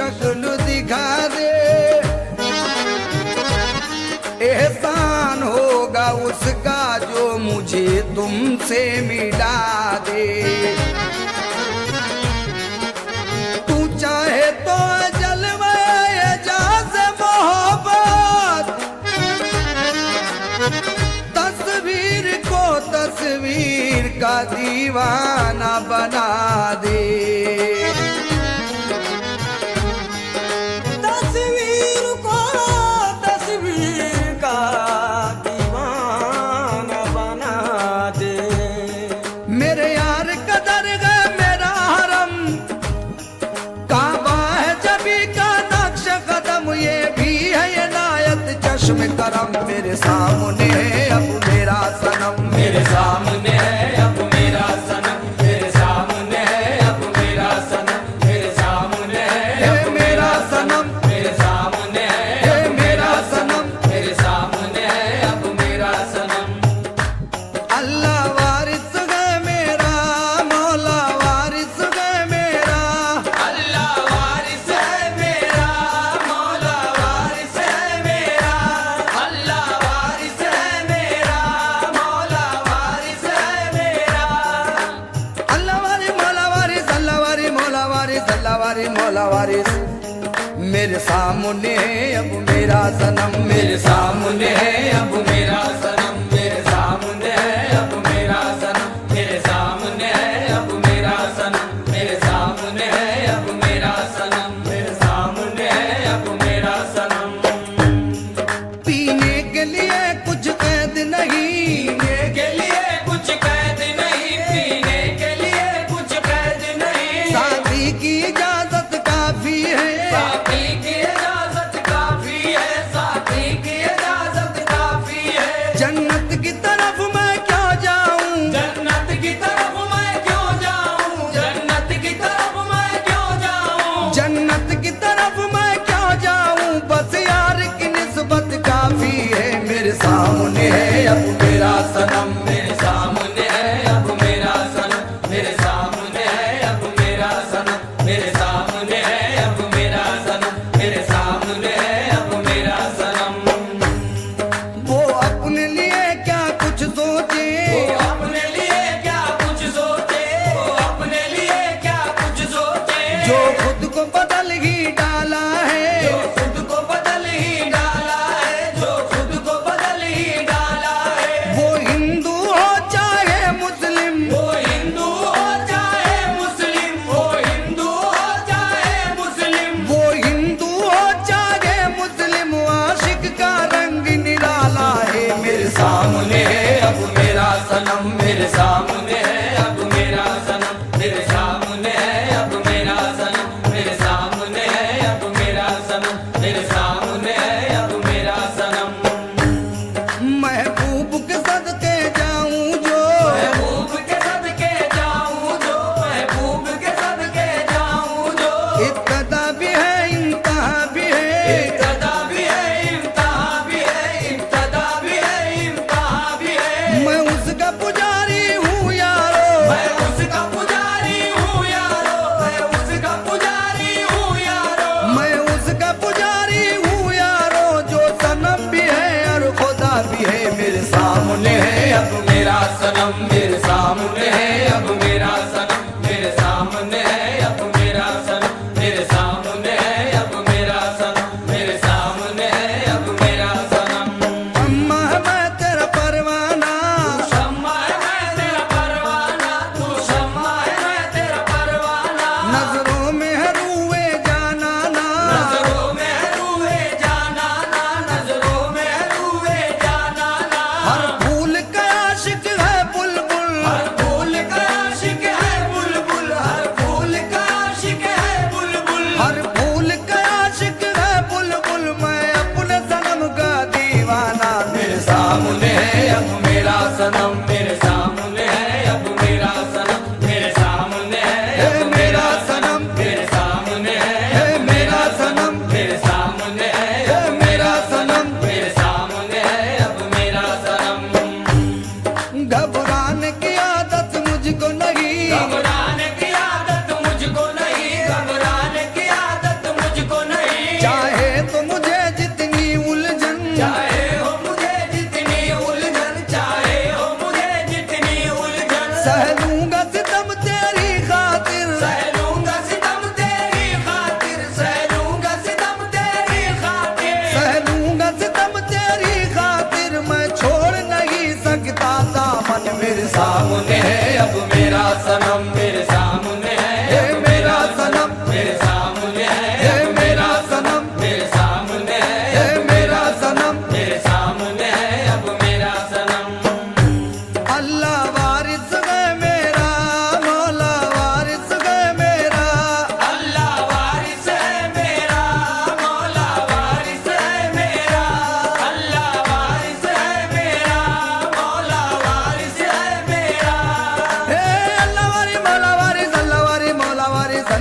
शक्ल दिखा दे, एहसान होगा उसका जो मुझे तुमसे मिला दे। तू चाहे तो जलवाए जाज़ मोहब्बत, तस्वीर को तस्वीर का दीवाना बना दे। में करम मेरे सामने है अब मेरा सनम, मेरे सामने है अब मेरा सनम, मेरे सामने है अब मेरा सनम, मेरे सामने है अब मेरा सनम, मेरे सामने है अब मेरा सनम, मेरे सामने है अब मेरा सनम। अल्लाह वारिस है मेरा, मौला वारिस है मेरा, अल्लाह वारिस है मेरा, मौला वारिस है मेरा, अल्लाह वारिस है मेरा, मौला वारिस है मेरा। अल्लाह वारिस मौला वारिस, अल्लाह वारिस मौला वारिस, अल्लाह वारिस मौला वारिस। मेरे सामने है अब मेरा सनम, मेरे सामने है अब मेरा सनम, मेरे सामने है अब मेरा सनम, मेरे सामने है अब मेरा सनम, मेरे सामने है अब मेरा सनम, मेरे सामने है अब मेरा सनम। पीने के लिए कुछ कैद नहीं, पीने के लिए कुछ कैद नहीं, पीने के लिए कुछ कैद नहीं, शादी की इजाजत काफी है, साथी की इजाजत काफी है, साथी की इजाजत काफी है। जन्नत की तरफ मैं क्यों जाऊं, जन्नत की तरफ मैं क्यों जाऊं, जन्नत की तरफ मैं क्यों जाऊं, जन्नत की तरफ मैं क्यों जाऊं, बस यार की निस्बत काफी है। मेरे सामने है अब मेरा सनम, मेरे सामने है अब मेरा सनम, मेरे सामने है अब मेरा सनम, मेरे सामने है अब मेरा सनम, मेरे सामने है अब मेरा सनम। वो अपने लिए क्या कुछ सोचे, वो अपने लिए क्या कुछ सोचे, वो अपने लिए क्या कुछ सोचे, जो खुद को बदल ही डाला है, जो खुद को बदल ही डाला है, जो खुद को बदल ही डाला है। वो हिंदू हो चाहे मुस्लिम, वो हिंदू हो चाहे मुस्लिम, वो हिंदू हो चाहे मुस्लिम, वो हिंदू हो चाहे मुस्लिम, आशिक का रंग निराला है। मेरे सामने है अब मेरा सनम, मेरे सामने है अब मेरा सनम, मेरे सामने है अब मेरा सनम, मेरे सामने है अब मेरा सनम, मेरे सामने है अब मेरा सनम। महबूब के सदके जाऊं जो, महबूब के सदके जाऊं जो, महबूब के सदके जाऊं जो, इब्तदा भी है इंतहा भी है, इब्तदा भी है इम्तिहा भी है, इब्तदा भी है इम्तिहा भी है। मैं उसका पुजारी हूँ यारो, मैं उसका पुजारी हूँ यारो, मैं उसका पुजारी हूँ यारो, मैं उसका पुजारी हूँ यारो, जो सनम भी है और खुदा भी है। मेरे सामने है अब मेरा सनम, मेरे सामने है अब मेरा सनम, मेरे सामने है अब मेरा सनम, मेरे सामने है अब मेरा सनम, मेरे सामने है अब मेरा सनम। अम्मा मैं तेरा परवाना, तू शम्मा है मैं तेरा परवाना, तू शम्मा है मैं तेरा परवाना, नजरों में है रूए जाना ना, नजरों में है रूहे जाना ना, नजरों में है रूहे जाना ना। हर फूल का आशिक है बुलबुल, हर फूल का आशिक है बुलबुल, हर फूल का आशिक है बुलबुल, हर फूल का आशिक है बुलबुल, मैं अपने सनम का दीवाना। मेरे सामने है अब मेरा सनम, मेरे सामने है अब मेरा सनम, मेरे सामने है है अब मेरा सनम,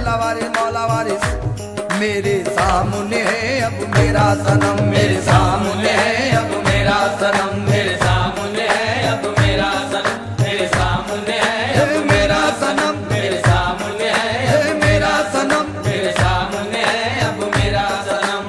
मौला वारिस मौला वारिस मेरे सामने है अब मेरा सनम मेरे सामने है अब मेरा सनम मेरे सामने है अब मेरा सनम मेरे सामने है अब मेरा सनम मेरे सामने है मेरा सनम मेरे सामने है अब मेरा सनम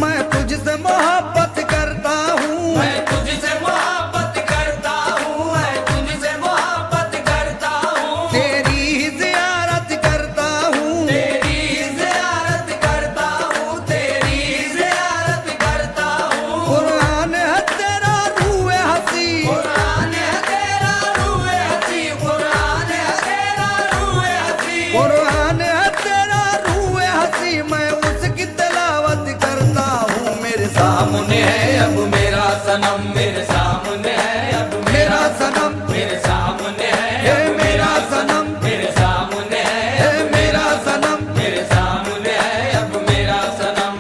मैं तुझसे मोहब्बत करता हूँ मैं तुझसे मोहब्बत करता हूँ मैं तुझसे मोहब्बत करता हूँ तेरी जियारत करता हूँ तेरी ज़ियारत करता हूँ तेरी ज़ियारत करता हूँ कुरान है तेरा रूए हंसी कुरान है तेरा रूए हंसी कुरान है तेरा रूए हंसी कुरान है तेरा रूए हंसी मैं उसकी तिलावत करता हूँ मेरे सामने है अब मेरा सनम मेरे सामने है अब मेरा सनम मेरे सामने है हे अब मेरा सनम मेरे सामने है हे मेरा सनम मेरे सामने है अब मेरा सनम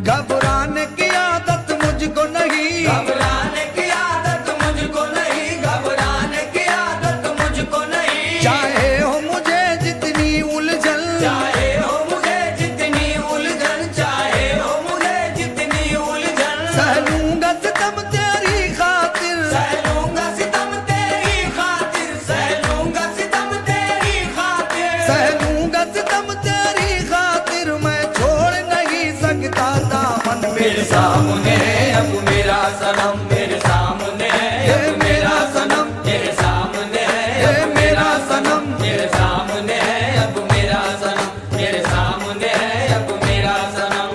घबराने की आदत मुझको नहीं घबराने की आदत मुझको नहीं घबराने की आदत मुझको नहीं चाहे हो मुझे जितनी उलझन चाहे हो मुझे जितनी उलझन चाहे हो मुझे जितनी उलझन सह लूंगा सितम तेरी खातिर सह लूंगा सितम तेरी खातिर सह लूंगा सितम तेरी खातिर सह लूंगा सितम तेरी खातिर मैं छोड़ नहीं सकता दामन मेरे सामने है अब मेरा सनम मेरे सामने है हे अब मेरा सनम मेरे सामने है हे मेरा सनम मेरे सामने है अब मेरा सनम मेरे सामने है अब मेरा सनम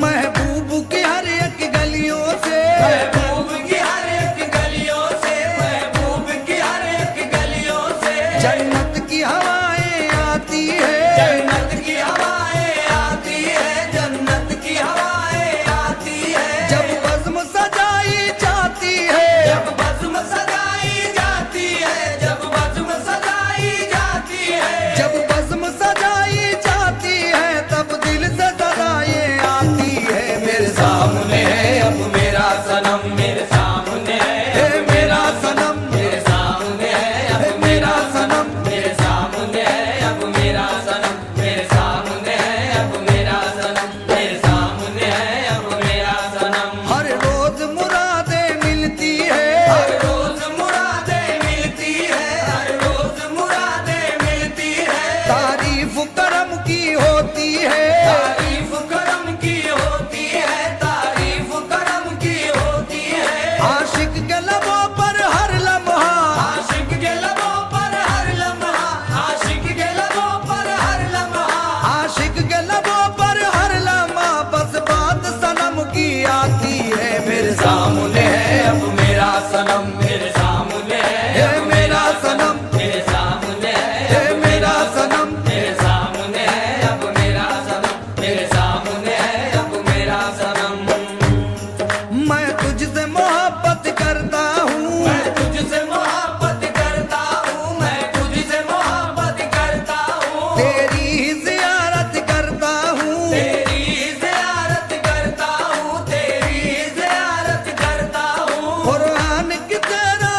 महबूब की हर एक गलियों से महबूब की हर एक गलियों से महबूब की हर एक गलियों से जन्नत की हवाएं आती है जन्नत की हवाएं आती है जन्नत की हवाएं आती है जब बज़्म सजाई जाती है जब बज़्म सजाई जाती है जब बज़्म सजाई जाती है जब बज़्म सजाई जाती है तब दिल से सदाएं आती है मेरे सामने है अब मेरा सनम मेरे सामने है हे मेरा सनम मेरे सामने है अब हे मेरा सनम मेरे सामने है अब मेरा सनम मेरे सामने है अब मेरा सनम मेरे सामने है अब मेरा सनम हर रोज मुरादें मिलती है हर रोज मुरादें मिलती है हर रोज मुरादें मिलती है तारीफ करम की होती है तारीफ करम की होती है तारीफ करम की होती है आशिक के लबों पर हर लम्हा आशिक के लबों पर हर लम्हा आशिक के लबों पर हर लम्हा आशिक के लबों पर हर लम्हा बस बात सनम की आती है मेरे सामने है अब मेरा सनम मेरे सामने है हे मेरा सनम मेरे सामने है हे मेरा सनम मेरे सामने है अब मेरा सनम मेरे सामने है अब मेरा सनम मैं तुझसे मोहब्बत करता हूँ मैं तुझसे मोहब्बत करता हूँ मैं तुझसे मोहब्बत करता हूँ तेरी ही जियारत करता हूँ तेरी ज़ियारत करता हूँ तेरी ज़ियारत करता हूँ कुरान की तेरा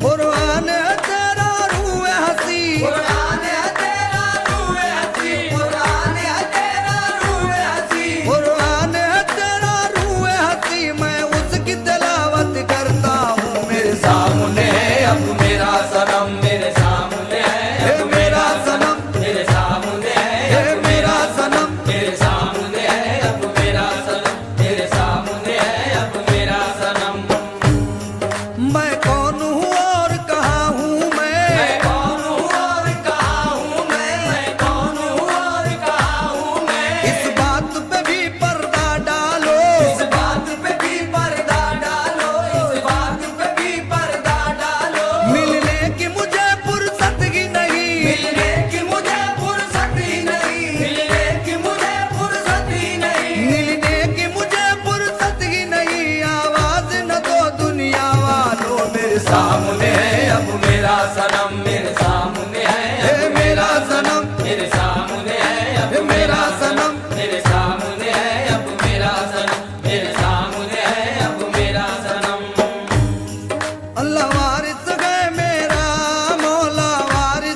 कुरान है तेरा रूए हंसी कुरान है तेरा रूए हंसी कुरान है तेरा रूए हंसी कुरान है तेरा रूए हंसी मैं उसकी तिलावत करता हूँ मेरे सामने है अब मेरा सनम मेरे सामने है हे मेरा सनम मेरे सामने है हे मेरा सनम मेरे सामने है अब मेरा सनम मेरे सामने है अब मेरा सनम मैं कौन हूँ और कहाँ हूँ मैं मैं कौन हूँ और कहाँ हूँ मैं कौन हूँ और कहाँ हूँ मैं इस बात पे भी पर्दा डालो इस बात पे भी पर्दा डालो इस बात पे भी पर्दा डालो मिलने की मुझे फुर्सत ही नहीं मिलने की मुझे फुर्सत ही नहीं मिलने की मुझे फुर्सत ही नहीं मिलने की मुझे फुर्सत ही नहीं आवाज न दो दुनिया वालों मेरे सामने है अब मेरा सनम मेरे सामने है हे मेरा सनम मेरे सामने है अब हे मेरा सनम मेरे सामने है अब मेरा सनम मेरे सामने है अब मेरा सनम अल्लाह वारिस है मेरा मौला वारिस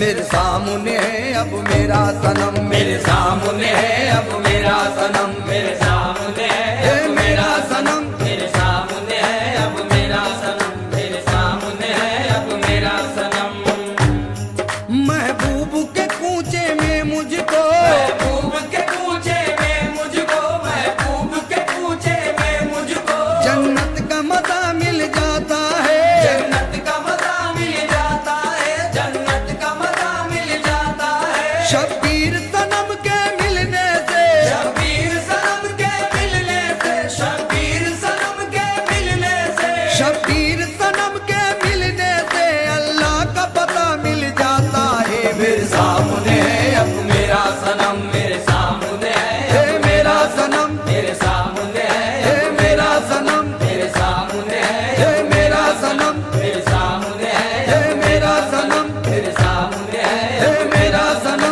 मेरे सामने है अब मेरा सनम, मेरे सामने है अब मेरा सनम, मेरे सामने है अब मेरा सनम, मेरे सामने है अब मेरा सनम, मेरे सामने है अब मेरा सनम। महबूब के कूचे में मुझको, महबूब के कूचे में मुझको, महबूब के कूचे में मुझको जन्नत का मजा मिल जाता है, जन्नत का मजा मिल जाता है, जन्नत का मजा मिल जाता है। शबीर सनम के मिलने से, शबीर सनम के मिलने से, शबीर सनम के मिलने से, शबीर सनम के मिलने से अल्लाह का पता मिल जाता है। मेरे सामने है अब मेरा सनम, मेरे सामने है अब मेरा सनम, मेरे सामने है अब मेरा सनम, मेरे सामने है अब मेरा सनम, मेरे सामने है अब मेरा सनम, मेरे सामने है अब मेरा सनम।